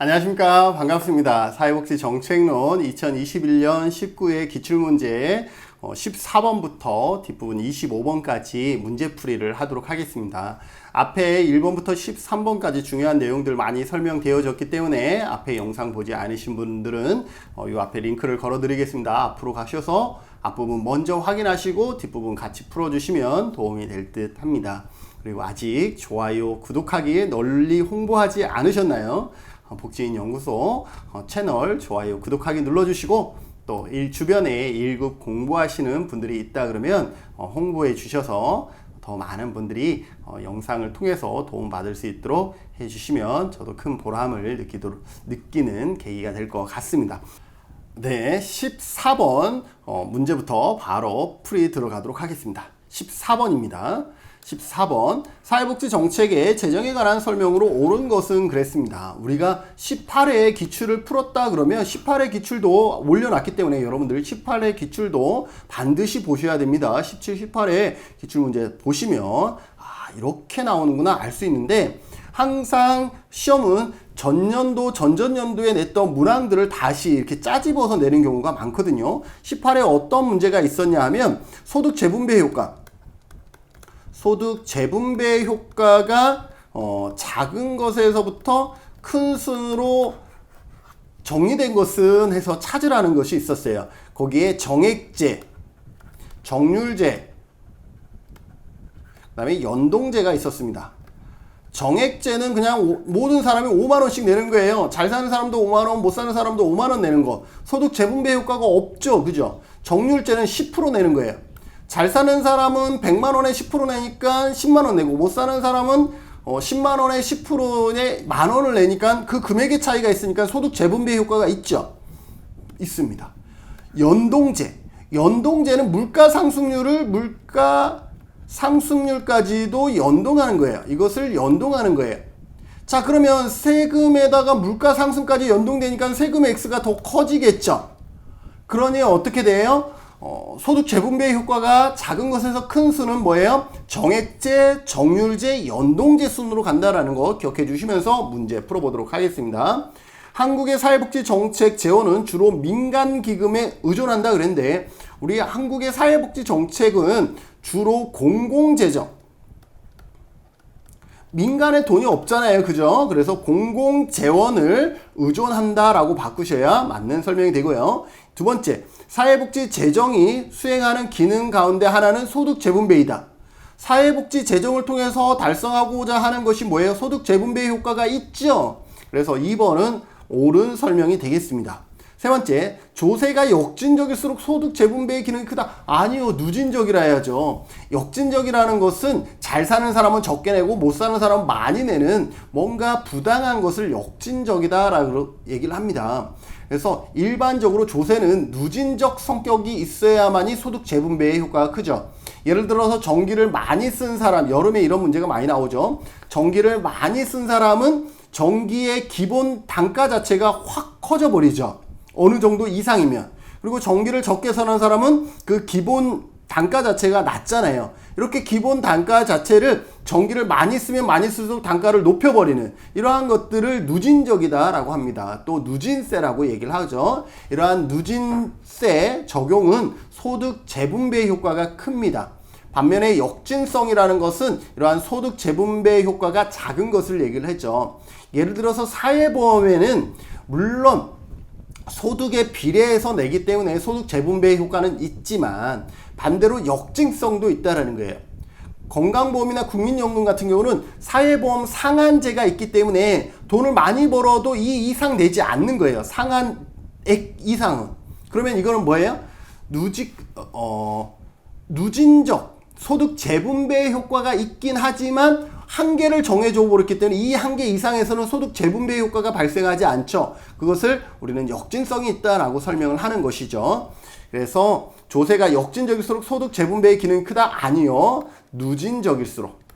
안녕하십니까. 반갑습니다. 사회복지정책론 2021년 19회 기출문제 14번부터 뒷부분 25번까지 문제풀이를 하도록 하겠습니다. 앞에 1번부터 13번까지 중요한 내용들 많이 설명되어졌기 때문에 앞에 영상 보지 않으신 분들은 이 앞에 링크를 걸어 드리겠습니다. 앞으로 가셔서 앞부분 먼저 확인하시고 뒷부분 같이 풀어주시면 도움이 될 듯 합니다. 그리고 아직 좋아요, 구독하기 널리 홍보하지 않으셨나요? 복지인 연구소 채널 좋아요, 구독하기 눌러주시고 또 주변에 1급 공부하시는 분들이 있다 그러면 홍보해 주셔서 더 많은 분들이 영상을 통해서 도움받을 수 있도록 해주시면 저도 큰 보람을 느끼는 계기가 될 것 같습니다. 네, 14번 문제부터 바로 풀이 들어가도록 하겠습니다. 14번입니다. 14번 사회복지 정책의 재정에 관한 설명으로 옳은 것은 그랬습니다. 우리가 18회 기출을 풀었다 그러면 18회 기출도 올려놨기 때문에 여러분들 18회 기출도 반드시 보셔야 됩니다. 17, 18회 기출문제 보시면 이렇게 나오는구나 알 수 있는데 항상 시험은 전년도, 전전년도에 냈던 문항들을 다시 이렇게 짜집어서 내는 경우가 많거든요. 18회 어떤 문제가 있었냐 하면 소득 재분배 효과. 소득 재분배 효과가 작은 것에서부터 큰 순으로 정리된 것은 해서 찾으라는 것이 있었어요. 거기에 정액제, 정률제, 그 다음에 연동제가 있었습니다. 정액제는 그냥 모든 사람이 5만원씩 내는 거예요. 잘 사는 사람도 5만원, 못 사는 사람도 5만원 내는 거. 소득 재분배 효과가 없죠. 그죠? 정률제는 10% 내는 거예요. 잘 사는 사람은 100만원에 10% 내니까 10만원 내고 못 사는 사람은 10만원에 10%에 만원을 내니까 그 금액의 차이가 있으니까 소득 재분배 효과가 있죠. 있습니다. 연동제. 연동제는 물가 상승률까지도 연동하는 거예요. 이것을 연동하는 거예요. 자, 그러면 세금에다가 물가 상승까지 연동되니까 세금의 X가 더 커지겠죠. 그러니 어떻게 돼요? 소득 재분배 효과가 작은 것에서 큰 수는 뭐예요? 정액제, 정률제, 연동제 순으로 간다라는 거 기억해 주시면서 문제 풀어보도록 하겠습니다. 한국의 사회복지 정책 재원은 주로 민간 기금에 의존한다 그랬는데 우리 한국의 사회복지 정책은 주로 공공재정. 민간에 돈이 없잖아요. 그죠? 그래서 공공재원을 의존한다라고 바꾸셔야 맞는 설명이 되고요. 두 번째, 사회복지 재정이 수행하는 기능 가운데 하나는 소득 재분배이다. 사회복지 재정을 통해서 달성하고자 하는 것이 뭐예요? 소득 재분배 효과가 있죠. 그래서 2번은 옳은 설명이 되겠습니다. 세 번째, 조세가 역진적일수록 소득 재분배의 기능이 크다. 아니요, 누진적이라 해야죠. 역진적이라는 것은 잘 사는 사람은 적게 내고 못 사는 사람은 많이 내는 뭔가 부당한 것을 역진적이다라고 얘기를 합니다. 그래서 일반적으로 조세는 누진적 성격이 있어야만이 소득 재분배의 효과가 크죠. 예를 들어서 전기를 많이 쓴 사람, 여름에 이런 문제가 많이 나오죠. 전기를 많이 쓴 사람은 전기의 기본 단가 자체가 확 커져 버리죠. 어느 정도 이상이면. 그리고 전기를 적게 쓰는 사람은 그 기본 단가 자체가 낮잖아요. 이렇게 기본 단가 자체를 전기를 많이 쓰면 많이 쓸수록 단가를 높여버리는 이러한 것들을 누진적이다라고 합니다. 또 누진세라고 얘기를 하죠. 이러한 누진세 적용은 소득 재분배 효과가 큽니다. 반면에 역진성이라는 것은 이러한 소득 재분배 효과가 작은 것을 얘기를 했죠. 예를 들어서 사회보험에는 물론 소득에 비례해서 내기 때문에 소득 재분배 효과는 있지만 반대로 역징성도 있다라는 거예요. 건강보험이나 국민연금 같은 경우는 사회보험 상한제가 있기 때문에 돈을 많이 벌어도 이 이상 내지 않는 거예요. 상한액 이상은. 그러면 이거는 뭐예요? 누진적 소득 재분배 효과가 있긴 하지만 한계를 정해줘 버렸기 때문에 이 한계 이상에서는 소득 재분배 효과가 발생하지 않죠. 그것을 우리는 역진성이 있다라고 설명을 하는 것이죠. 그래서 조세가 역진적일수록 소득 재분배의 기능이 크다? 아니요. 누진적일수록.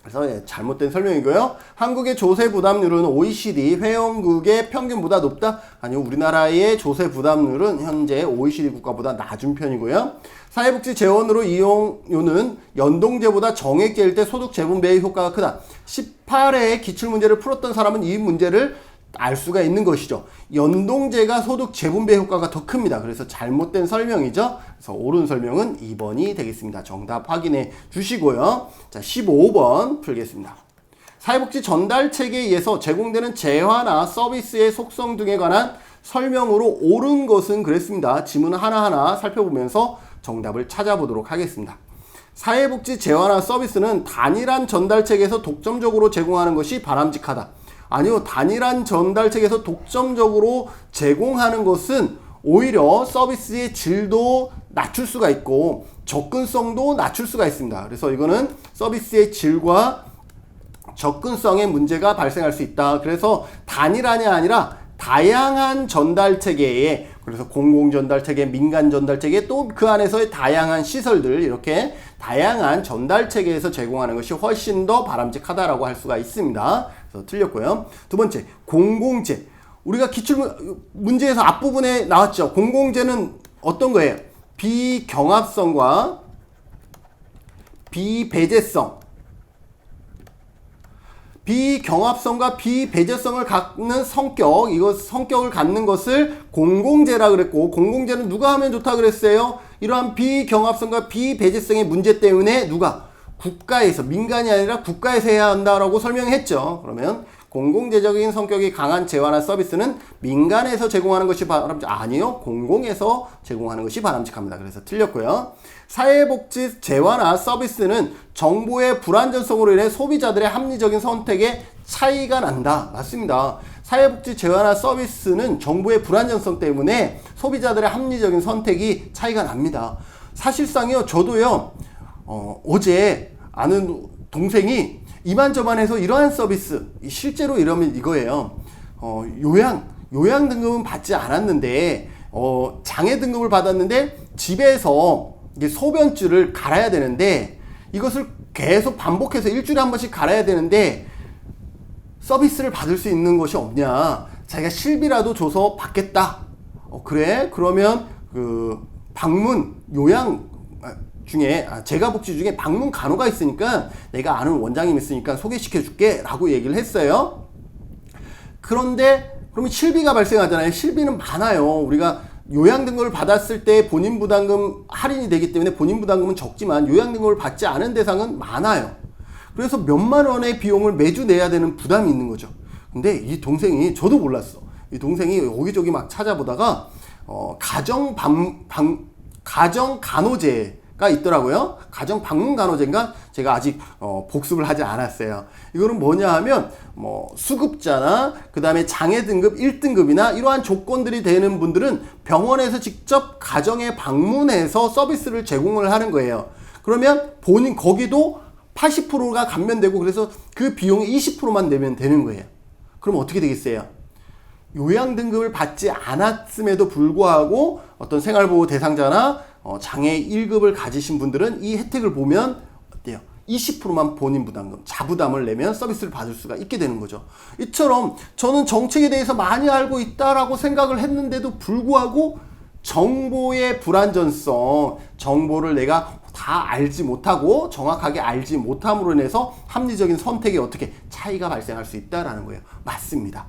그래서 잘못된 설명이고요. 한국의 조세 부담률은 OECD 회원국의 평균보다 높다? 아니요. 우리나라의 조세 부담률은 현재 OECD 국가보다 낮은 편이고요. 사회복지 재원으로 이용료는 연동제보다 정액제일 때 소득 재분배의 효과가 크다. 18회의 기출문제를 풀었던 사람은 이 문제를 알 수가 있는 것이죠. 연동제가 소득 재분배 효과가 더 큽니다. 그래서 잘못된 설명이죠. 그래서 옳은 설명은 2번이 되겠습니다. 정답 확인해 주시고요. 자, 15번 풀겠습니다. 사회복지 전달 체계에 의해서 제공되는 재화나 서비스의 속성 등에 관한 설명으로 옳은 것은 그랬습니다. 지문 하나하나 살펴보면서 정답을 찾아보도록 하겠습니다. 사회복지 재화나 서비스는 단일한 전달 체계에서 독점적으로 제공하는 것이 바람직하다. 아니요, 단일한 전달 체계에서 독점적으로 제공하는 것은 오히려 서비스의 질도 낮출 수가 있고 접근성도 낮출 수가 있습니다. 그래서 이거는 서비스의 질과 접근성에 문제가 발생할 수 있다. 그래서 단일한이 아니라 다양한 전달 체계에, 그래서 공공 전달 체계, 민간 전달 체계, 또 그 안에서의 다양한 시설들, 이렇게 다양한 전달 체계에서 제공하는 것이 훨씬 더 바람직하다라고 할 수가 있습니다. 그래서 틀렸고요. 두 번째, 공공재. 우리가 기출 문제에서 앞부분에 나왔죠. 공공재는 어떤 거예요? 비경합성과 비배제성. 비경합성과 비배제성을 갖는 성격, 이거 성격을 갖는 것을 공공재라 그랬고, 공공재는 누가 하면 좋다 그랬어요? 이러한 비경합성과 비배제성의 문제 때문에 누가? 국가에서, 민간이 아니라 국가에서 해야 한다라고 설명했죠. 그러면 공공재적인 성격이 강한 재화나 서비스는 민간에서 제공하는 것이 아니요, 공공에서 제공하는 것이 바람직합니다. 그래서 틀렸고요. 사회복지 재화나 서비스는 정보의 불안전성으로 인해 소비자들의 합리적인 선택에 차이가 난다. 맞습니다. 사회복지 재화나 서비스는 정보의 불안전성 때문에 소비자들의 합리적인 선택이 차이가 납니다. 사실상요, 저도요, 어제 아는 동생이 이만저만해서 이러한 서비스, 실제로 이러면 이거예요. 요양 등급은 받지 않았는데, 장애 등급을 받았는데, 집에서 이게 소변줄을 갈아야 되는데, 이것을 계속 반복해서 일주일에 한 번씩 갈아야 되는데, 서비스를 받을 수 있는 것이 없냐. 자기가 실비라도 줘서 받겠다. 그래? 그러면 방문, 요양 중에, 재가복지 중에 방문 간호가 있으니까 내가 아는 원장님 있으니까 소개시켜 줄게 라고 얘기를 했어요. 그런데 그러면 실비가 발생하잖아요. 실비는 많아요. 우리가 요양 등급을 받았을 때 본인 부담금 할인이 되기 때문에 본인 부담금은 적지만 요양 등급을 받지 않은 대상은 많아요. 그래서 몇만 원의 비용을 매주 내야 되는 부담이 있는 거죠. 근데 이 동생이, 저도 몰랐어. 이 동생이 여기저기 막 찾아보다가 가정 간호제가 있더라고요. 가정 방문 간호제인가? 제가 아직 복습을 하지 않았어요. 이거는 뭐냐 하면 수급자나 그 다음에 장애 등급 1등급이나 이러한 조건들이 되는 분들은 병원에서 직접 가정에 방문해서 서비스를 제공을 하는 거예요. 그러면 본인 거기도 80%가 감면되고, 그래서 그 비용의 20%만 내면 되는 거예요. 그럼 어떻게 되겠어요? 요양 등급을 받지 않았음에도 불구하고 어떤 생활보호 대상자나 장애 1급을 가지신 분들은 이 혜택을 보면 어때요? 20%만 본인 부담금, 자부담을 내면 서비스를 받을 수가 있게 되는 거죠. 이처럼 저는 정책에 대해서 많이 알고 있다라고 생각을 했는데도 불구하고 정보의 불안전성, 정보를 내가 다 알지 못하고 정확하게 알지 못함으로 인해서 합리적인 선택에 어떻게 차이가 발생할 수 있다라는 거예요. 맞습니다.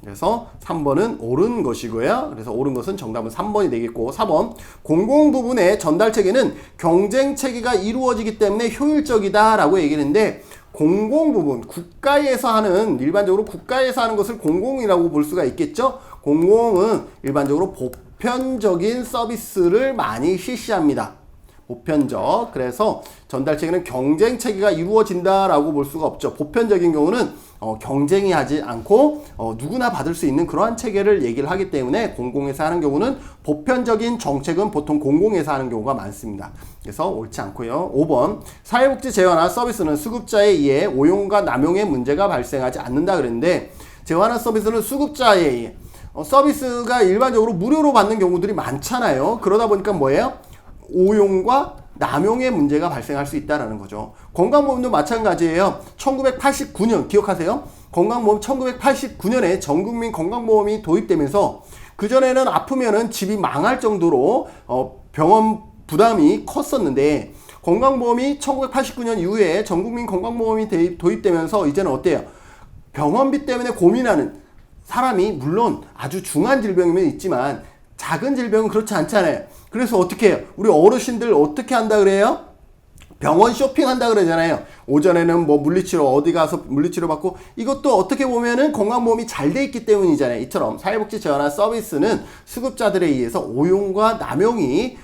그래서 3번은 옳은 것이고요. 그래서 옳은 것은 정답은 3번이 되겠고, 4번 공공 부분의 전달 체계는 경쟁 체계가 이루어지기 때문에 효율적이다 라고 얘기를 했는데, 공공 부분, 국가에서 하는, 일반적으로 국가에서 하는 것을 공공이라고 볼 수가 있겠죠. 공공은 일반적으로 보편적인 서비스를 많이 실시합니다. 보편적. 그래서 전달 체계는 경쟁 체계가 이루어진다라고 볼 수가 없죠. 보편적인 경우는 경쟁이 하지 않고 누구나 받을 수 있는 그러한 체계를 얘기를 하기 때문에 공공에서 하는 경우는, 보편적인 정책은 보통 공공에서 하는 경우가 많습니다. 그래서 옳지 않고요. 5번 사회복지 재화나 서비스는 수급자에 의해 오용과 남용의 문제가 발생하지 않는다 그랬는데, 재화나 서비스는 수급자에 의해 서비스가 일반적으로 무료로 받는 경우들이 많잖아요. 그러다 보니까 뭐예요? 오용과 남용의 문제가 발생할 수 있다는 거죠. 건강보험도 마찬가지예요. 1989년 기억하세요? 건강보험 1989년에 전국민 건강보험이 도입되면서, 그전에는 아프면은 집이 망할 정도로 병원 부담이 컸었는데, 건강보험이 1989년 이후에 전국민 건강보험이 도입되면서 이제는 어때요? 병원비 때문에 고민하는 사람이 물론 아주 중한 질병이면 있지만 작은 질병은 그렇지 않잖아요. 그래서 어떻게 해요? 우리 어르신들 어떻게 한다 그래요? 병원 쇼핑한다 그러잖아요. 오전에는 뭐 물리치료 어디 가서 물리치료 받고, 이것도 어떻게 보면은 건강보험이 잘 돼 있기 때문이잖아요. 이처럼 사회복지 재활한 서비스는 수급자들에 의해서 오용과 남용의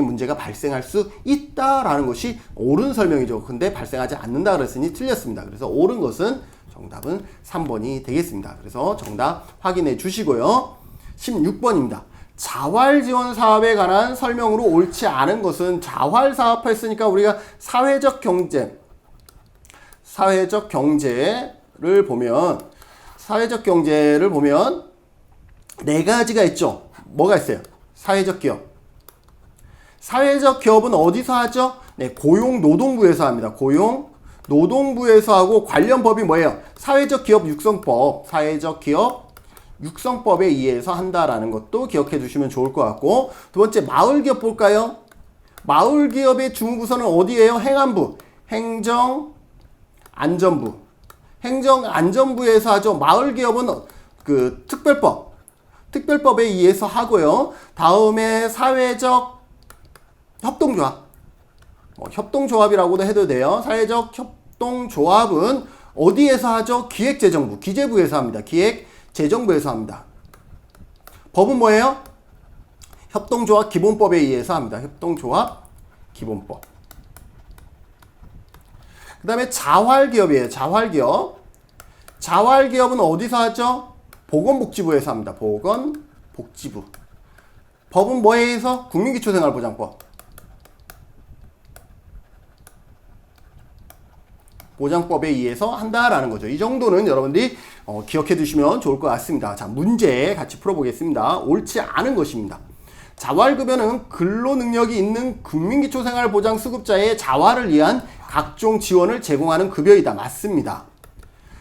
문제가 발생할 수 있다라는 것이 옳은 설명이죠. 근데 발생하지 않는다 그랬으니 틀렸습니다. 그래서 옳은 것은 정답은 3번이 되겠습니다. 그래서 정답 확인해 주시고요. 16번입니다. 자활지원 사업에 관한 설명으로 옳지 않은 것은, 자활사업 했으니까 우리가 사회적 경제를 보면 네 가지가 있죠. 뭐가 있어요? 사회적 기업은 어디서 하죠? 네, 고용노동부에서 합니다. 고용노동부에서 하고, 관련 법이 뭐예요? 사회적 기업 육성법에 의해서 한다라는 것도 기억해 주시면 좋을 것 같고, 두 번째 마을기업 볼까요? 마을기업의 주무부서는 어디예요? 행안부, 행정안전부에서 하죠. 마을기업은 그 특별법에 의해서 하고요. 다음에 사회적 협동조합이라고도 해도 돼요. 사회적 협동조합은 어디에서 하죠? 기획재정부, 기재부에서 합니다. 기획재정부에서 합니다. 법은 뭐예요? 협동조합 기본법에 의해서 합니다. 협동조합 기본법. 그 다음에 자활기업이에요. 자활기업은 어디서 하죠? 보건복지부에서 합니다. 보건복지부. 법은 뭐에 의해서? 국민기초생활보장법. 보장법에 의해서 한다라는 거죠. 이 정도는 여러분들이 기억해 두시면 좋을 것 같습니다. 자, 문제 같이 풀어보겠습니다. 옳지 않은 것입니다. 자활급여는 근로능력이 있는 국민기초생활보장 수급자의 자활을 위한 각종 지원을 제공하는 급여이다. 맞습니다.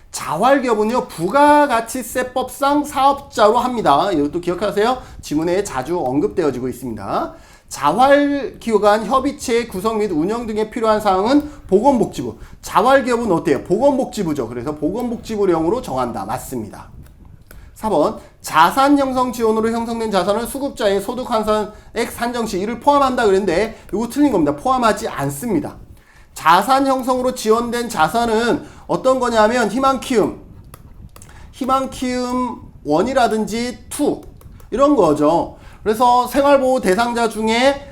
자활기업은요, 부가가치세법상 사업자로 합니다. 이것도 기억하세요. 지문에 자주 언급되어지고 있습니다. 자활기관 협의체 구성 및 운영 등에 필요한 사항은 보건복지부. 자활기업은 어때요? 보건복지부죠. 그래서 보건복지부령으로 정한다. 맞습니다. 4번 자산 형성 지원으로 형성된 자산은 수급자의 소득 환산액 산정 시 이를 포함한다 그랬는데 이거 틀린 겁니다. 포함하지 않습니다. 자산 형성으로 지원된 자산은 어떤 거냐면 희망키움 1이라든지 2 이런 거죠. 그래서 생활보호 대상자 중에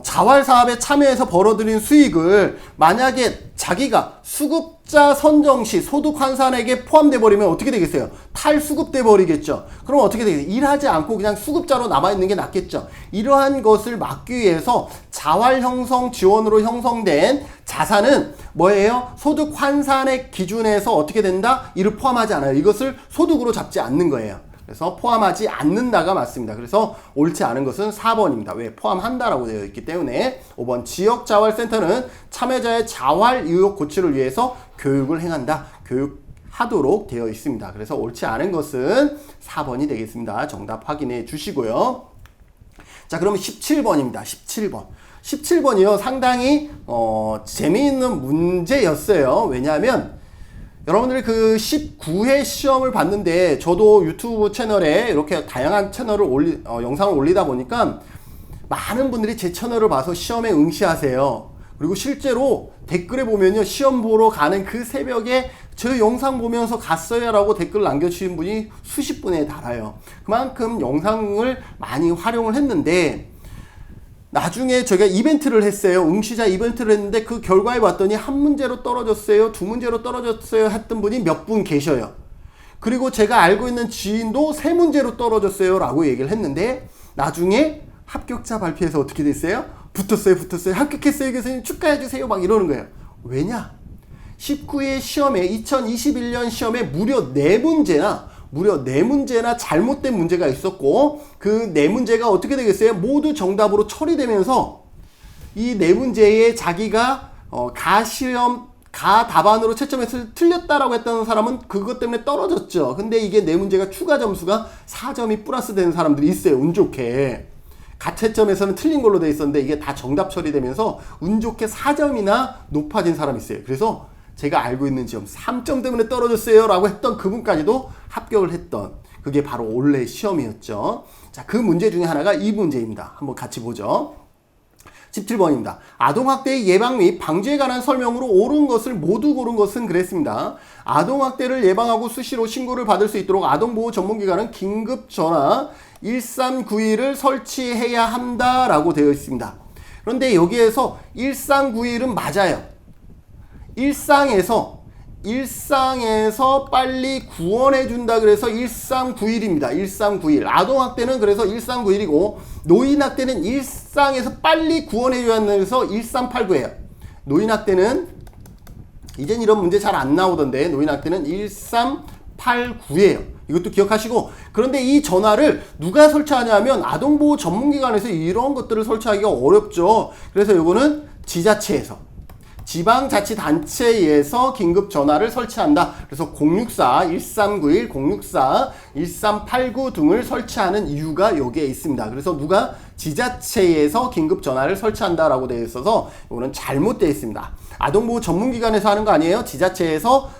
자활사업에 참여해서 벌어들인 수익을 만약에 자기가 수급자 선정 시 소득 환산액에 포함돼 버리면 어떻게 되겠어요? 탈수급돼 버리겠죠. 그럼 어떻게 되겠어요? 일하지 않고 그냥 수급자로 남아있는 게 낫겠죠. 이러한 것을 막기 위해서 자활 형성 지원으로 형성된 자산은 뭐예요? 소득 환산액 기준에서 어떻게 된다? 이를 포함하지 않아요. 이것을 소득으로 잡지 않는 거예요. 그래서 포함하지 않는다가 맞습니다. 그래서 옳지 않은 것은 4번입니다. 왜? 포함한다라고 되어 있기 때문에. 5번 지역자활센터는 참여자의 자활 의욕 고취를 위해서 교육을 행한다. 교육하도록 되어 있습니다. 그래서 옳지 않은 것은 4번이 되겠습니다. 정답 확인해 주시고요. 자, 그러면 17번입니다. 17번이요. 상당히 재미있는 문제였어요. 왜냐하면 여러분들이 그 19회 시험을 봤는데 저도 유튜브 채널에 이렇게 다양한 채널을 영상을 올리다 보니까 많은 분들이 제 채널을 봐서 시험에 응시하세요. 그리고 실제로 댓글에 보면요, 시험 보러 가는 그 새벽에 저 영상 보면서 갔어요 라고 댓글 남겨주신 분이 수십 분에 달아요. 그만큼 영상을 많이 활용을 했는데 나중에 제가 이벤트를 했어요. 응시자 이벤트를 했는데 그 결과에 봤더니 한 문제로 떨어졌어요, 두 문제로 떨어졌어요 했던 분이 몇 분 계셔요. 그리고 제가 알고 있는 지인도 세 문제로 떨어졌어요 라고 얘기를 했는데 나중에 합격자 발표에서 어떻게 됐어요? 붙었어요. 합격했어요. 교수님 축하해주세요. 막 이러는 거예요. 왜냐? 19회 시험에 2021년 시험에 무려 4문제나 잘못된 문제가 있었고 그 4문제가 어떻게 되겠어요? 모두 정답으로 처리되면서 이 4문제에 자기가 답안으로 채점해서 틀렸다라고 했던 사람은 그것 때문에 떨어졌죠. 근데 이게 4문제가 추가 점수가 4점이 플러스 되는 사람들이 있어요. 운 좋게. 가채점에서는 틀린 걸로 돼 있었는데 이게 다 정답 처리되면서 운 좋게 4점이나 높아진 사람이 있어요. 그래서 제가 알고 있는 지점 3점 때문에 떨어졌어요 라고 했던 그분까지도 합격을 했던, 그게 바로 올해 시험이었죠. 자, 그 문제 중에 하나가 이 문제입니다. 한번 같이 보죠. 17번입니다. 아동학대의 예방 및 방지에 관한 설명으로 옳은 것을 모두 고른 것은 그랬습니다. 아동학대를 예방하고 수시로 신고를 받을 수 있도록 아동보호 전문기관은 긴급전화 1391을 설치해야 한다라고 되어 있습니다. 그런데 여기에서 1391은 맞아요. 일상에서 빨리 구원해준다 그래서 1391입니다. 1391. 아동학대는 그래서 1391이고, 노인학대는 일상에서 빨리 구원해줘야 한다 그래서 1389예요. 노인학대는, 이젠 이런 문제 잘 안 나오던데, 노인학대는 1389예요. 이것도 기억하시고, 그런데 이 전화를 누가 설치하냐면 아동보호 전문기관에서 이런 것들을 설치하기가 어렵죠. 그래서 이거는 지자체에서, 지방자치단체에서 긴급전화를 설치한다. 그래서 064, 1391, 064, 1389 등을 설치하는 이유가 여기에 있습니다. 그래서 누가 지자체에서 긴급전화를 설치한다라고 되어 있어서 이거는 잘못되어 있습니다. 아동보호 전문기관에서 하는 거 아니에요? 지자체에서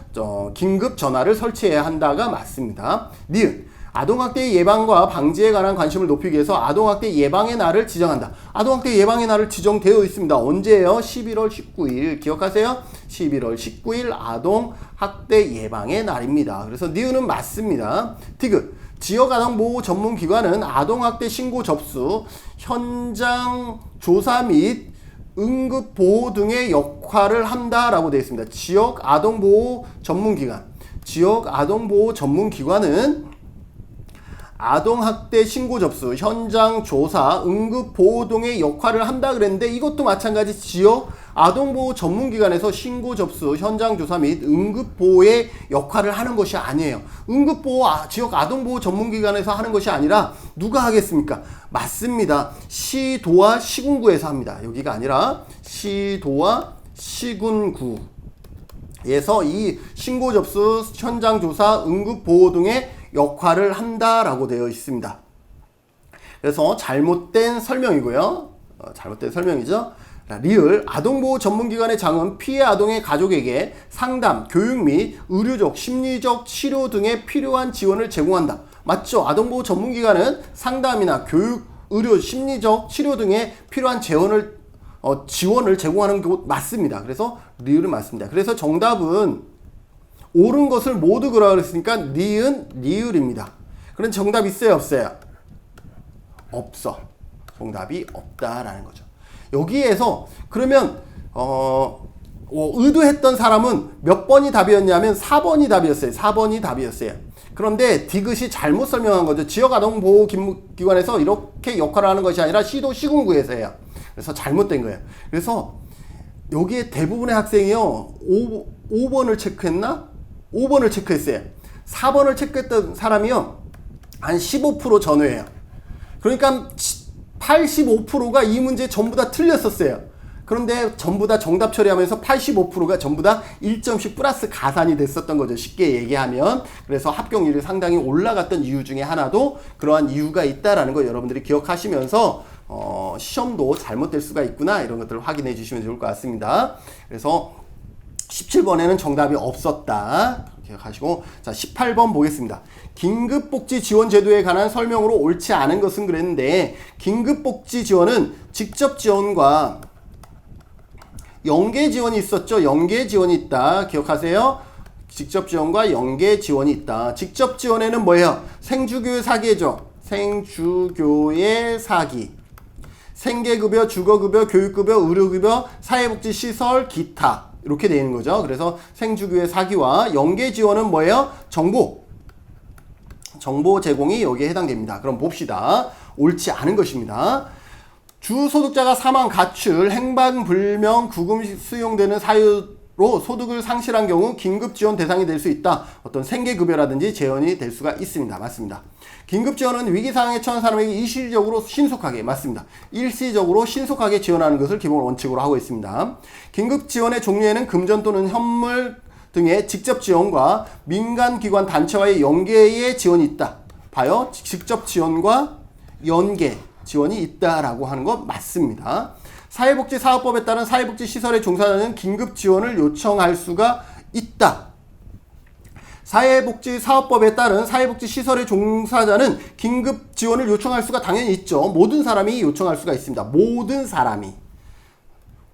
긴급전화를 설치해야 한다가 맞습니다. 니은. 아동학대 예방과 방지에 관한 관심을 높이기 위해서 아동학대 예방의 날을 지정한다. 아동학대 예방의 날을 지정되어 있습니다. 언제예요? 11월 19일. 기억하세요? 11월 19일 아동학대 예방의 날입니다. 그래서 니은은 맞습니다. 디귿. 지역 아동보호 전문기관은 아동학대 신고 접수, 현장 조사 및 응급보호 등의 역할을 한다라고 되어 있습니다. 지역 아동보호 전문기관. 지역 아동보호 전문기관은 아동학대 신고 접수, 현장 조사, 응급보호 등의 역할을 한다 그랬는데, 이것도 마찬가지 지역 아동보호 전문기관에서 신고 접수, 현장 조사 및 응급보호의 역할을 하는 것이 아니에요. 응급보호, 지역 아동보호 전문기관에서 하는 것이 아니라 누가 하겠습니까? 맞습니다. 시도와 시군구에서 합니다. 여기가 아니라 시도와 시군구에서 이 신고 접수, 현장 조사, 응급보호 등의 역할을 한다라고 되어 있습니다. 그래서 잘못된 설명이고요. 잘못된 설명이죠. 리을. 아동보호 전문기관의 장은 피해 아동의 가족에게 상담, 교육 및 의료적, 심리적 치료 등에 필요한 지원을 제공한다. 맞죠? 아동보호 전문기관은 상담이나 교육, 의료, 심리적 치료 등에 필요한 지원을 제공하는 곳 맞습니다. 그래서 리을은 맞습니다. 그래서 정답은 옳은 것을 모두 그러라 그랬으니까 니은, 리을입니다. 그럼 정답 있어요, 없어요? 없어. 정답이 없다라는 거죠. 여기에서 그러면 의도했던 사람은 몇 번이 답이었냐면 4번이 답이었어요. 4번이 답이었어요. 그런데 디귿이 잘못 설명한 거죠. 지역아동보호기관에서 이렇게 역할을 하는 것이 아니라 시도 시군구에서예요. 그래서 잘못된 거예요. 그래서 여기에 대부분의 학생이요, 5번을 체크했나? 5번을 체크했어요. 4번을 체크했던 사람이요, 한 15% 전후예요. 그러니까 85%가 이 문제 전부 다 틀렸었어요. 그런데 전부 다 정답 처리하면서 85%가 전부 다 1점씩 플러스 가산이 됐었던 거죠. 쉽게 얘기하면. 그래서 합격률이 상당히 올라갔던 이유 중에 하나도 그러한 이유가 있다라는 거 여러분들이 기억하시면서 시험도 잘못될 수가 있구나, 이런 것들을 확인해 주시면 좋을 것 같습니다. 그래서 17번에는 정답이 없었다. 기억하시고, 자, 18번 보겠습니다. 긴급복지지원제도에 관한 설명으로 옳지 않은 것은 그랬는데, 긴급복지지원은 직접지원과 연계지원이 있었죠. 연계지원이 있다. 기억하세요? 직접지원과 연계지원이 있다. 직접지원에는 뭐예요? 생주교의 사기죠. 생주교의 사기. 생계급여, 주거급여, 교육급여, 의료급여, 사회복지시설, 기타. 이렇게 되는 거죠. 그래서 생주교의 사기와 연계지원은 뭐예요? 정보 제공이 여기에 해당됩니다. 그럼 봅시다. 옳지 않은 것입니다. 주소득자가 사망, 가출, 행방불명, 구금 수용되는 사유로 소득을 상실한 경우 긴급지원 대상이 될 수 있다. 어떤 생계급여라든지 재원이 될 수가 있습니다. 맞습니다. 긴급지원은 위기상황에 처한 사람에게 일시적으로 신속하게, 맞습니다. 일시적으로 신속하게 지원하는 것을 기본 원칙으로 하고 있습니다. 긴급지원의 종류에는 금전 또는 현물 등의 직접지원과 민간기관 단체와의 연계의 지원이 있다. 봐요. 직접지원과 연계 지원이 있다라고 하는 것 맞습니다. 사회복지사업법에 따른 사회복지시설의 종사자는 긴급 지원을 요청할 수가 있다. 사회복지사업법에 따른 사회복지시설의 종사자는 긴급 지원을 요청할 수가 당연히 있죠. 모든 사람이 요청할 수가 있습니다. 모든 사람이.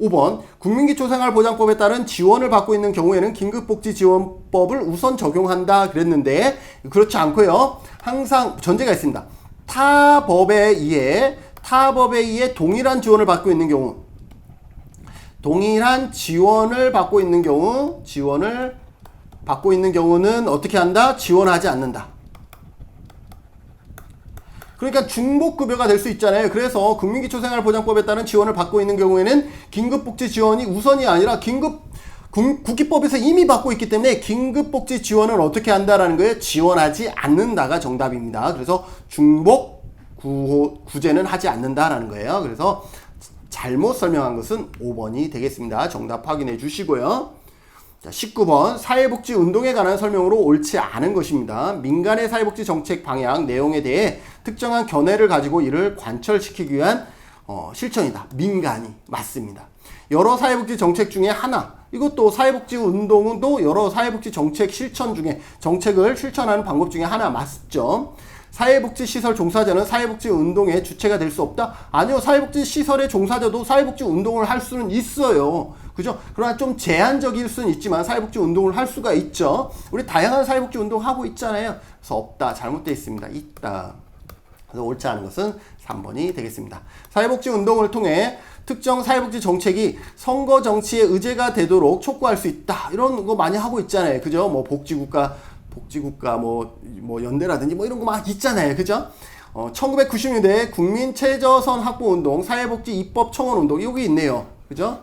5번 국민기초생활보장법에 따른 지원을 받고 있는 경우에는 긴급복지지원법을 우선 적용한다 그랬는데 그렇지 않고요. 항상 전제가 있습니다. 타 법에 의해 동일한 지원을 받고 있는 경우, 동일한 지원을 받고 있는 경우는 어떻게 한다? 지원하지 않는다. 그러니까 중복급여가 될 수 있잖아요. 그래서 국민기초생활보장법에 따른 지원을 받고 있는 경우에는 긴급복지 지원이 우선이 아니라 국기법에서 이미 받고 있기 때문에 긴급복지 지원을 어떻게 한다라는 거예요? 지원하지 않는다가 정답입니다. 그래서 중복 구제는 하지 않는다라는 거예요. 그래서 잘못 설명한 것은 5번이 되겠습니다. 정답 확인해 주시고요. 자, 19번 사회복지 운동에 관한 설명으로 옳지 않은 것입니다. 민간의 사회복지 정책 방향 내용에 대해 특정한 견해를 가지고 이를 관철시키기 위한 실천이다. 민간이 맞습니다. 여러 사회복지 정책 중에 하나, 이것도 사회복지 운동도 여러 사회복지 정책 실천 중에 정책을 실천하는 방법 중에 하나 맞죠. 사회복지시설 종사자는 사회복지 운동의 주체가 될 수 없다? 아니요. 사회복지시설의 종사자도 사회복지 운동을 할 수는 있어요. 그죠? 그러나 좀 제한적일 수는 있지만 사회복지 운동을 할 수가 있죠. 우리 다양한 사회복지 운동 하고 있잖아요. 그래서 없다. 잘못되어 있습니다. 있다. 그래서 옳지 않은 것은 3번이 되겠습니다. 사회복지 운동을 통해 특정 사회복지 정책이 선거 정치의 의제가 되도록 촉구할 수 있다. 이런 거 많이 하고 있잖아요. 그죠? 뭐 복지국가 뭐 연대라든지 뭐 이런 거 막 있잖아요. 그죠? 1990년대 국민 최저선 확보 운동, 사회복지 입법 청원 운동 여기 있네요. 그죠?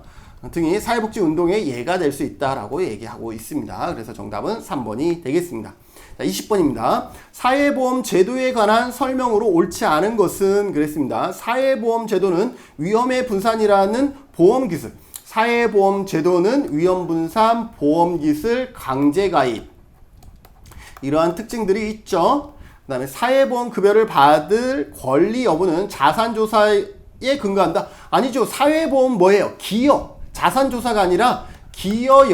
등이 사회복지 운동의 예가 될 수 있다라고 얘기하고 있습니다. 그래서 정답은 3번이 되겠습니다. 자, 20번입니다. 사회보험 제도에 관한 설명으로 옳지 않은 것은 그랬습니다. 사회보험 제도는 위험의 분산이라는 보험기술, 사회보험 제도는 위험분산, 보험기술, 강제가입 이러한 특징들이 있죠. 그 다음에 사회보험 급여를 받을 권리 여부는 자산조사에 근거한다. 아니죠. 사회보험 뭐예요? 기여. 자산조사가 아니라 기여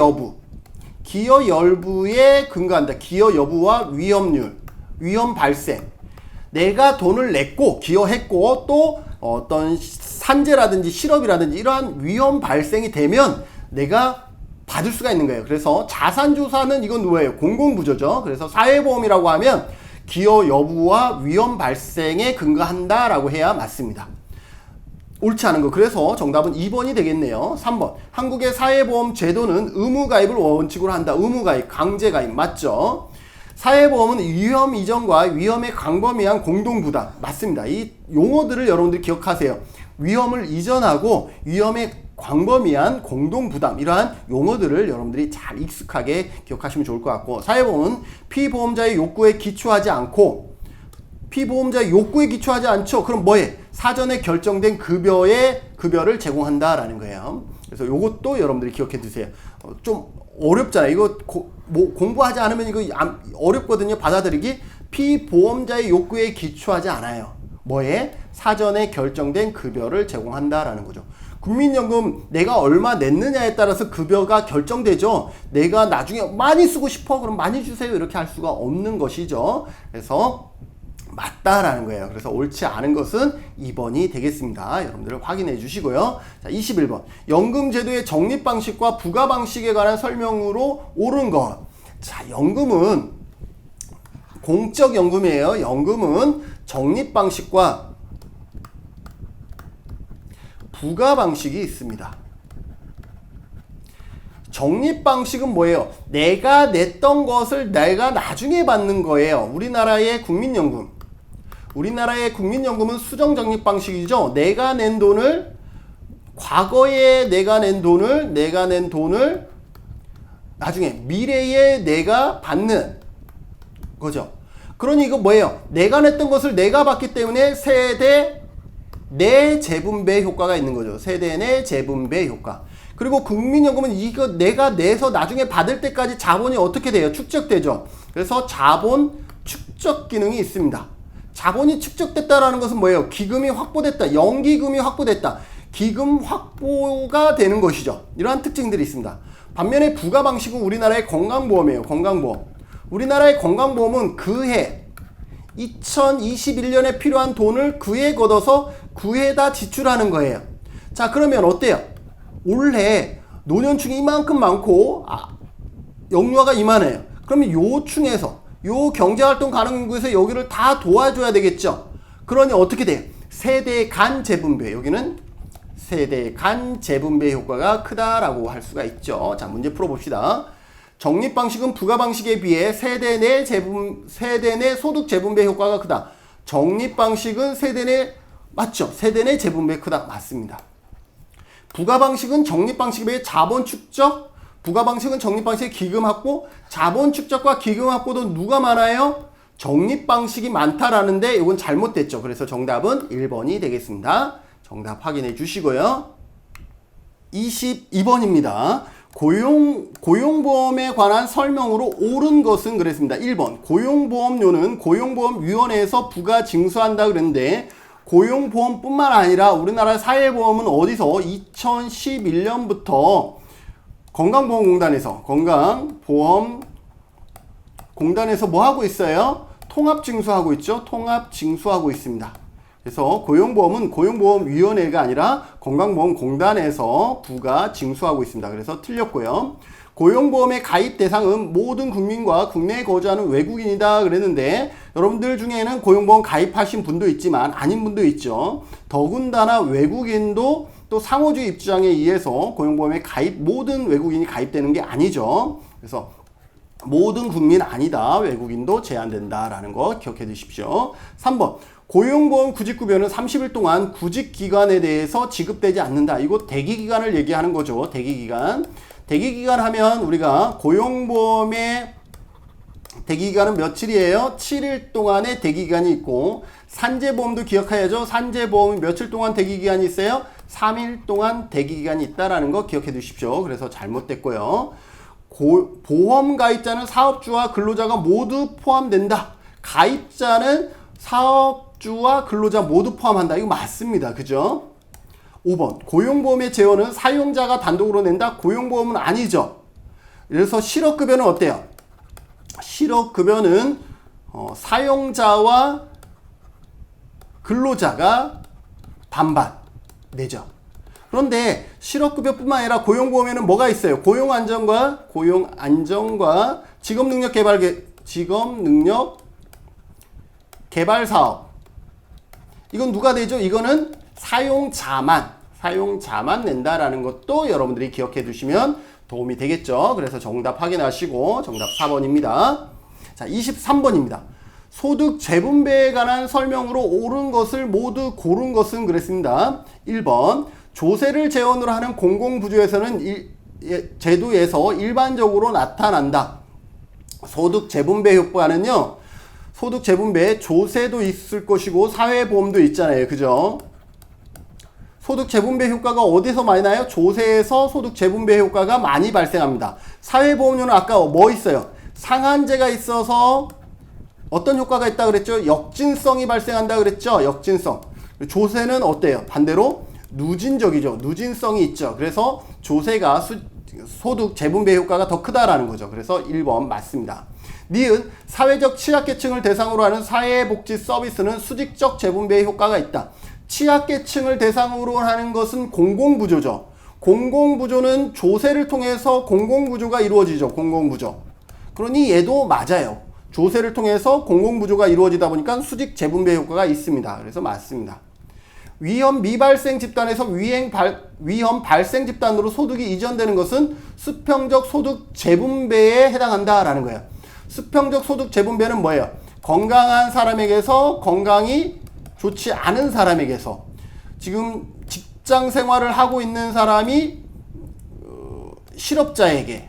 여부에 근거한다. 기여 여부와 위험률, 위험 발생. 내가 돈을 냈고 기여했고 또 어떤 산재라든지 실업이라든지 이러한 위험 발생이 되면 내가 받을 수가 있는 거예요. 그래서 자산조사는 이건 뭐예요? 공공부조죠. 그래서 사회보험이라고 하면 기여 여부와 위험 발생에 근거한다라고 해야 맞습니다. 옳지 않은 거. 그래서 정답은 2번이 되겠네요. 3번. 한국의 사회보험 제도는 의무가입을 원칙으로 한다. 의무가입, 강제가입 맞죠? 사회보험은 위험 이전과 위험의 광범위한 공동부담 맞습니다. 이 용어들을 여러분들이 기억하세요. 위험을 이전하고 위험의 광범위한 공동부담 이러한 용어들을 여러분들이 잘 익숙하게 기억하시면 좋을 것 같고, 사회보험은 피보험자의 욕구에 기초하지 않고 피보험자의 욕구에 기초하지 않죠. 그럼 뭐해? 사전에 결정된 급여를 제공한다라는 거예요. 그래서 요것도 여러분들이 기억해 두세요. 좀 어렵잖아요. 이거 공부하지 않으면 이거 어렵거든요. 받아들이기. 피보험자의 욕구에 기초하지 않아요. 뭐에? 사전에 결정된 급여를 제공한다라는 거죠. 국민연금 내가 얼마 냈느냐에 따라서 급여가 결정되죠. 내가 나중에 많이 쓰고 싶어? 그럼 많이 주세요. 이렇게 할 수가 없는 것이죠. 그래서 맞다라는 거예요. 그래서 옳지 않은 것은 2번이 되겠습니다. 여러분들 확인해 주시고요. 자, 21번. 연금제도의 적립 방식과 부과 방식에 관한 설명으로 옳은 것. 자, 연금은 공적 연금이에요. 연금은 적립 방식과 부과 방식이 있습니다. 적립 방식은 뭐예요? 내가 냈던 것을 내가 나중에 받는 거예요. 우리나라의 국민연금은 수정 적립 방식이죠. 내가 낸 돈을 과거에 내가 낸 돈을 나중에 미래에 내가 받는 거죠. 그러니 이거 뭐예요? 내가 냈던 것을 내가 받기 때문에 세대 내 재분배 효과가 있는 거죠. 세대 내 재분배 효과. 그리고 국민연금은 이거 내가 내서 나중에 받을 때까지 자본이 어떻게 돼요? 축적되죠. 그래서 자본 축적 기능이 있습니다. 자본이 축적됐다라는 것은 뭐예요? 기금이 확보됐다. 연기금이 확보됐다. 기금 확보가 되는 것이죠. 이러한 특징들이 있습니다. 반면에 부가 방식은 우리나라의 건강보험이에요. 건강보험. 우리나라의 건강보험은 그해 2021년에 필요한 돈을 그해 걷어서 그해다 지출하는 거예요. 자, 그러면 어때요? 올해 노년층이 이만큼 많고 영유아가 이만해요. 그러면 요 층에서 요 경제활동 가능 인구에서 여기를 다 도와줘야 되겠죠. 그러니 어떻게 돼요? 세대 간 재분배. 여기는 세대 간 재분배 효과가 크다라고 할 수가 있죠. 자, 문제 풀어봅시다. 적립 방식은 부가 방식에 비해 세대 내 소득 재분배 효과가 크다. 적립 방식은 세대 내 맞죠? 세대 내 재분배 크다. 맞습니다. 부가 방식은 적립 방식에 비해 자본 축적, 부가 방식은 적립 방식의 기금 확보, 자본 축적과 기금 확보도 누가 많아요? 적립 방식이 많다라는데 이건 잘못됐죠. 그래서 정답은 1번이 되겠습니다. 정답 확인해 주시고요. 22번입니다. 고용보험에 관한 설명으로 옳은 것은 그랬습니다. 1번 고용보험료는 고용보험위원회에서 부가 징수한다 그랬는데 고용보험뿐만 아니라 우리나라 사회보험은 어디서 2011년부터 건강보험공단에서 뭐 하고 있어요? 통합징수하고 있죠. 통합징수하고 있습니다. 그래서 고용보험은 고용보험위원회가 아니라 건강보험공단에서 부가 징수하고 있습니다. 그래서 틀렸고요. 고용보험의 가입 대상은 모든 국민과 국내에 거주하는 외국인이다 그랬는데 여러분들 중에는 고용보험 가입하신 분도 있지만 아닌 분도 있죠. 더군다나 외국인도 또 상호주의 입장에 의해서 고용보험에 모든 외국인이 가입되는 게 아니죠. 그래서 모든 국민 아니다. 외국인도 제한된다라는 거 기억해 두십시오. 3번 고용보험 구직급여는 30일 동안 구직기간에 대해서 지급되지 않는다. 이거 대기기간을 얘기하는 거죠. 대기기간. 대기기간 하면 우리가 고용보험의 대기기간은 며칠이에요? 7일 동안의 대기기간이 있고 산재보험도 기억해야죠. 산재보험이 며칠 동안 대기기간이 있어요? 3일 동안 대기기간이 있다라는 거 기억해 두십시오. 그래서 잘못됐고요. 보험 가입자는 사업주와 근로자가 모두 포함된다. 가입자는 사업주와 근로자 모두 포함한다. 이거 맞습니다. 그죠? 5번 고용보험의 재원은 사용자가 단독으로 낸다. 고용보험은 아니죠. 그래서 실업급여는 어때요? 실업급여는 사용자와 근로자가 반반 내죠. 그런데 실업급여뿐만 아니라 고용보험에는 뭐가 있어요? 고용안정과 직업능력 개발 사업. 이건 누가 내죠? 이거는 사용자만 낸다라는 것도 여러분들이 기억해 두시면 도움이 되겠죠. 그래서 정답 확인하시고 정답 4번입니다. 자, 23번입니다. 소득 재분배에 관한 설명으로 옳은 것을 모두 고른 것은 그랬습니다. 1번 조세를 재원으로 하는 공공부조에서는 제도에서 일반적으로 나타난다. 소득 재분배 효과는요. 소득 재분배에 조세도 있을 것이고 사회보험도 있잖아요. 그죠? 소득 재분배 효과가 어디서 많이 나요? 조세에서 소득 재분배 효과가 많이 발생합니다. 사회보험료는 아까 뭐 있어요? 상한제가 있어서 어떤 효과가 있다 그랬죠? 역진성이 발생한다 그랬죠? 역진성. 조세는 어때요? 반대로 누진적이죠. 누진성이 있죠. 그래서 조세가 소득 재분배 효과가 더 크다라는 거죠. 그래서 1번 맞습니다. 니은 사회적 취약계층을 대상으로 하는 사회복지 서비스는 수직적 재분배의 효과가 있다. 취약계층을 대상으로 하는 것은 공공부조죠. 공공부조는 조세를 통해서 공공부조가 이루어지죠. 공공부조. 그러니 얘도 맞아요. 조세를 통해서 공공부조가 이루어지다 보니까 수직 재분배 효과가 있습니다. 그래서 맞습니다. 위험 미발생 집단에서 위험 발생 집단으로 소득이 이전되는 것은 수평적 소득 재분배에 해당한다라는 거예요. 수평적 소득 재분배는 뭐예요? 건강한 사람에게서 건강이 좋지 않은 사람에게서 지금 직장 생활을 하고 있는 사람이 실업자에게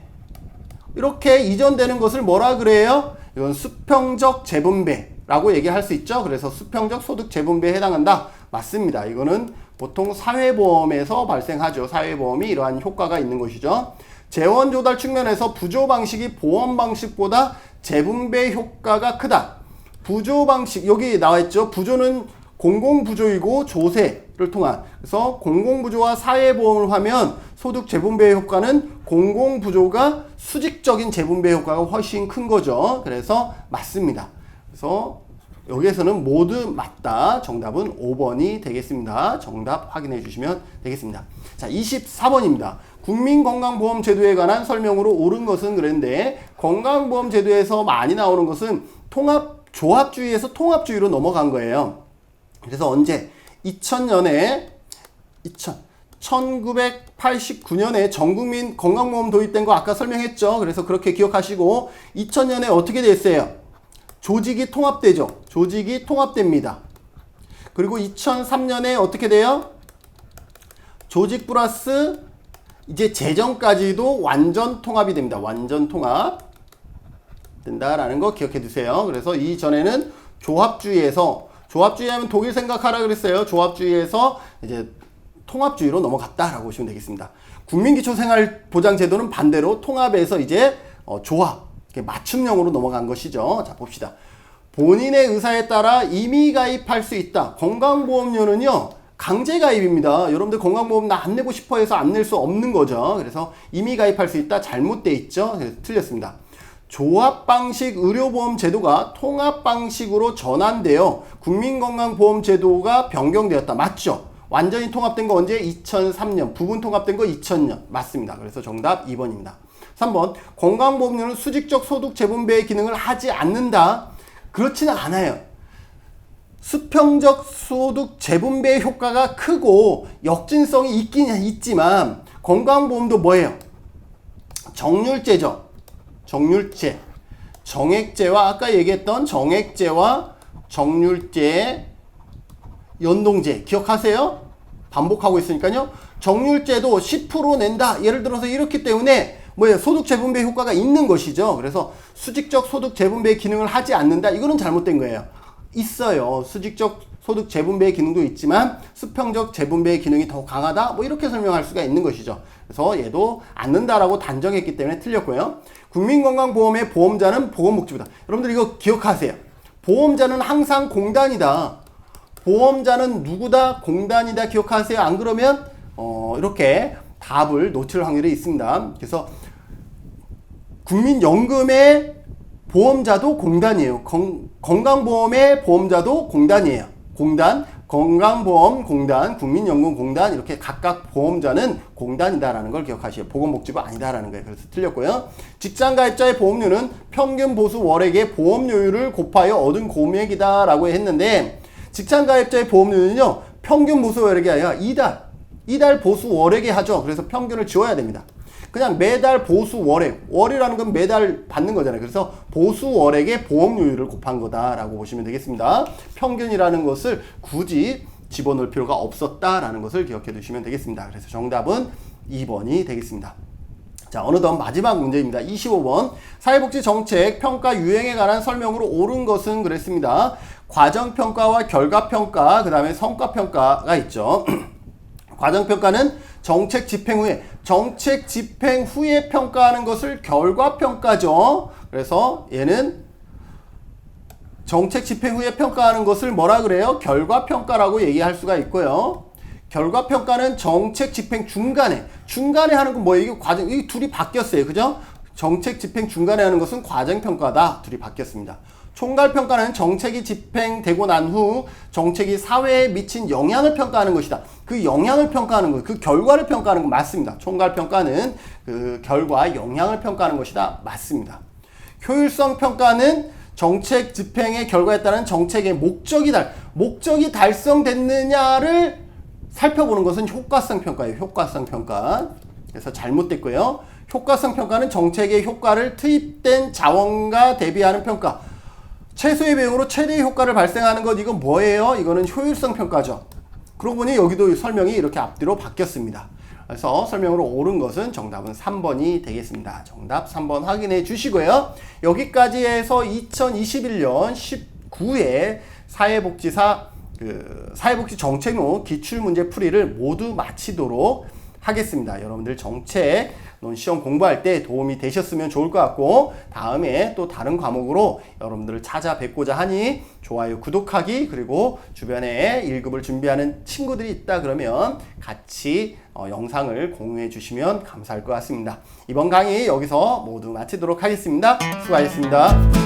이렇게 이전되는 것을 뭐라 그래요? 이건 수평적 재분배라고 얘기할 수 있죠. 그래서 수평적 소득 재분배에 해당한다. 맞습니다. 이거는 보통 사회보험에서 발생하죠. 사회보험이 이러한 효과가 있는 것이죠. 재원 조달 측면에서 부조 방식이 보험 방식보다 재분배 효과가 크다. 부조 방식 여기 나와 있죠. 부조는 공공부조이고 조세 소득재분배를 통한. 그래서 공공부조와 사회보험을 하면 소득 재분배 효과는 공공부조가 수직적인 재분배 효과가 훨씬 큰 거죠. 그래서 맞습니다. 그래서 여기에서는 모두 맞다. 정답은 5번이 되겠습니다. 정답 확인해 주시면 되겠습니다. 자, 24번입니다. 국민건강보험제도에 관한 설명으로 옳은 것은 그랬는데, 건강보험제도에서 많이 나오는 것은 조합주의에서 통합주의로 넘어간 거예요. 그래서 언제? 1989년에 전국민 건강보험 도입된 거 아까 설명했죠. 그래서 그렇게 기억하시고, 2000년에 어떻게 됐어요? 조직이 통합되죠. 조직이 통합됩니다. 그리고 2003년에 어떻게 돼요? 조직 플러스 이제 재정까지도 완전 통합이 됩니다. 완전 통합 된다라는 거 기억해 두세요. 그래서 이전에는 조합주의 하면 독일 생각하라 그랬어요. 조합주의에서 이제 통합주의로 넘어갔다라고 보시면 되겠습니다. 국민기초생활보장제도는 반대로 통합에서 이제 조합, 맞춤형으로 넘어간 것이죠. 자, 봅시다. 본인의 의사에 따라 임의 가입할 수 있다. 건강보험료는요, 강제 가입입니다. 여러분들 건강보험 나 안 내고 싶어 해서 안 낼 수 없는 거죠. 그래서 임의 가입할 수 있다. 잘못돼 있죠. 그래서 틀렸습니다. 조합방식 의료보험 제도가 통합방식으로 전환되어 국민건강보험제도가 변경되었다. 맞죠? 완전히 통합된 거 언제? 2003년. 부분 통합된 거 2000년. 맞습니다. 그래서 정답 2번입니다. 3번. 건강보험료는 수직적 소득 재분배의 기능을 하지 않는다. 그렇지는 않아요. 수평적 소득 재분배의 효과가 크고 역진성이 있긴 있지만, 건강보험도 뭐예요? 정률제죠. 정률제. 정액제와 아까 얘기했던 정액제와 정률제, 연동제 기억하세요? 반복하고 있으니까요. 정률제도 10% 낸다. 예를 들어서 이렇기 때문에 뭐예요? 소득 재분배 효과가 있는 것이죠. 그래서 수직적 소득 재분배의 기능을 하지 않는다. 이거는 잘못된 거예요. 있어요. 수직적 소득 재분배의 기능도 있지만 수평적 재분배의 기능이 더 강하다. 뭐 이렇게 설명할 수가 있는 것이죠. 그래서 얘도 않는다라고 단정했기 때문에 틀렸고요. 국민건강보험의 보험자는 보건복지부다. 여러분들 이거 기억하세요. 보험자는 항상 공단이다. 보험자는 누구다? 공단이다. 기억하세요. 안 그러면 이렇게 답을 놓칠 확률이 있습니다. 그래서 국민연금의 보험자도 공단이에요. 건강보험의 보험자도 공단이에요. 공단, 건강보험공단, 국민연금공단 이렇게 각각 보험자는 공단이다라는 걸 기억하시고, 보건복지부 아니다라는 거예요. 그래서 틀렸고요. 직장가입자의 보험료는 평균 보수 월액의 보험료율을 곱하여 얻은 금액이다라고 했는데, 직장가입자의 보험료는요, 평균 보수 월액이 아니라 이달 보수 월액에 하죠. 그래서 평균을 지워야 됩니다. 그냥 매달 보수 월액, 월이라는 건 매달 받는 거잖아요. 그래서 보수 월액의 보험료율을 곱한 거다라고 보시면 되겠습니다. 평균이라는 것을 굳이 집어넣을 필요가 없었다라는 것을 기억해 두시면 되겠습니다. 그래서 정답은 2번이 되겠습니다. 자, 어느덧 마지막 문제입니다. 25번. 사회복지 정책 평가 유행에 관한 설명으로 옳은 것은 그랬습니다. 과정평가와 결과평가, 그 다음에 성과평가가 있죠. 과정평가는 정책 집행 후에 평가하는 것을 결과평가죠. 그래서 얘는 정책 집행 후에 평가하는 것을 뭐라 그래요? 결과평가라고 얘기할 수가 있고요. 결과평가는 정책 집행 중간에 하는 건 뭐예요? 이게 과정, 이 둘이 바뀌었어요. 그죠? 정책 집행 중간에 하는 것은 과정평가다. 둘이 바뀌었습니다. 총괄평가는 정책이 집행되고 난 후 정책이 사회에 미친 영향을 평가하는 것이다. 그 영향을 평가하는 것, 그 결과를 평가하는 건 맞습니다. 총괄평가는 그 결과, 영향을 평가하는 것이다. 맞습니다. 효율성 평가는 정책 집행의 결과에 따른 정책의 목적이 달성됐느냐를 살펴보는 것은 효과성 평가예요. 효과성 평가. 그래서 잘못됐고요. 효과성 평가는 정책의 효과를 투입된 자원과 대비하는 평가. 최소의 비용으로 최대의 효과를 발생하는 것, 이건 뭐예요? 이거는 효율성 평가죠. 그러고 보니 여기도 설명이 이렇게 앞뒤로 바뀌었습니다. 그래서 설명으로 옳은 것은 정답은 3번이 되겠습니다. 정답 3번 확인해 주시고요. 여기까지 해서 2021년 19회 사회복지 정책론 기출문제 풀이를 모두 마치도록 하겠습니다. 여러분들 정책 시험 공부할 때 도움이 되셨으면 좋을 것 같고, 다음에 또 다른 과목으로 여러분들을 찾아뵙고자 하니 좋아요, 구독하기, 그리고 주변에 1급을 준비하는 친구들이 있다 그러면 같이 영상을 공유해 주시면 감사할 것 같습니다. 이번 강의 여기서 모두 마치도록 하겠습니다. 수고하셨습니다.